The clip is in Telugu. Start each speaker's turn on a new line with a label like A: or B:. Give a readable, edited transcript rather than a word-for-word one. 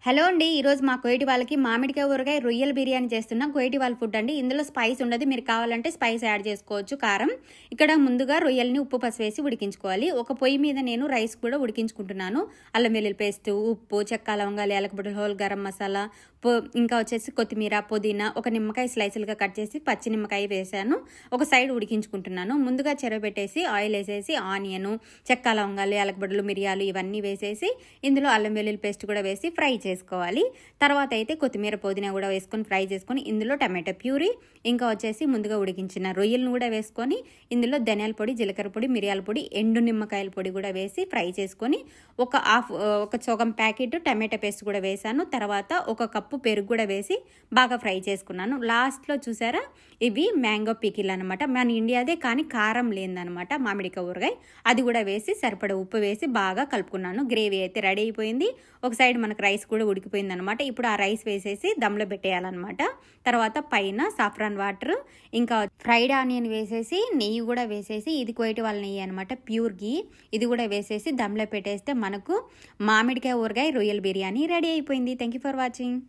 A: హలో అండి, ఈరోజు మా కోయిటి వాళ్ళకి మామిడికాయ ఊరగాయ రొయ్యల బిర్యానీ చేస్తున్నా. కోయిటి వాళ్ళ ఫుడ్ అండి. ఇందులో స్పైస్ ఉండదు, మీరు కావాలంటే స్పైస్ యాడ్ చేసుకోవచ్చు. కారం ఇక్కడ ముందుగా రొయ్యల్ని ఉప్పు పసుపు వేసి ఉడికించుకోవాలి. ఒక పొయ్యి మీద నేను రైస్ కూడా ఉడికించుకుంటున్నాను. అల్లం వెల్లుల్లి పేస్ట్, ఉప్పు, చెక్క లవంగాలు, యాలకుడి, హోల్ గరం మసాలా, ఇంకా వచ్చేసి కొత్తిమీర, పుదీనా, ఒక నిమ్మకాయ స్లైసులుగా కట్ చేసి పచ్చి నిమ్మకాయ వేసాను. ఒక సైడ్ ఉడికించుకుంటున్నాను. ముందుగా చెరబెట్టేసి ఆయిల్ వేసేసి ఆనియన్, చెక్క లవంగాలు, యాలకుడి, మిరియాలు ఇవన్నీ వేసేసి ఇందులో అల్లం వెల్లుల్లి పేస్ట్ కూడా వేసి ఫ్రై చేసుకోవాలి. తర్వాత అయితే కొత్తిమీర, పుదీనా కూడా వేసుకొని ఫ్రై చేసుకొని ఇందులో టమాటో ప్యూరీ, ఇంకా వచ్చేసి ముందుగా ఉడికించిన రొయ్యలను కూడా వేసుకొని ఇందులో ధనియాల పొడి, జీలకర్ర పొడి, మిరియాల పొడి, ఎండు నిమ్మకాయల పొడి కూడా వేసి ఫ్రై చేసుకొని ఒక సగం ప్యాకెట్ టమాటో పేస్ట్ కూడా వేసాను. తర్వాత ఒక కప్పు పెరుగు కూడా వేసి బాగా ఫ్రై చేసుకున్నాను. లాస్ట్లో చూసారా, ఇవి మ్యాంగో పికిల్ అనమాట. మన ఇండియాదే కానీ కారం లేదనమాట, మామిడికాయ ఊరగాయ. అది కూడా వేసి సరిపడ ఉప్పు వేసి బాగా కలుపుకున్నాను. గ్రేవీ అయితే రెడీ అయిపోయింది. ఒక సైడ్ మనకు రైస్ కూడా ఉడికిపోయింది అనమాట. ఇప్పుడు ఆ రైస్ వేసేసి దమ్లో పెట్టేయాలన్నమాట. తర్వాత పైన సాఫ్రాన్ వాటర్, ఇంకా ఫ్రైడ్ ఆనియన్ వేసేసి నెయ్యి కూడా వేసేసి, ఇది కోయిటి వాళ్ళ నెయ్యి అనమాట, ప్యూర్ ఘీ. ఇది కూడా వేసేసి దమ్లో పెట్టేస్తే మనకు మామిడికాయ ఊరగాయ రొయ్యల బిర్యానీ రెడీ అయిపోయింది. Thank you for watching.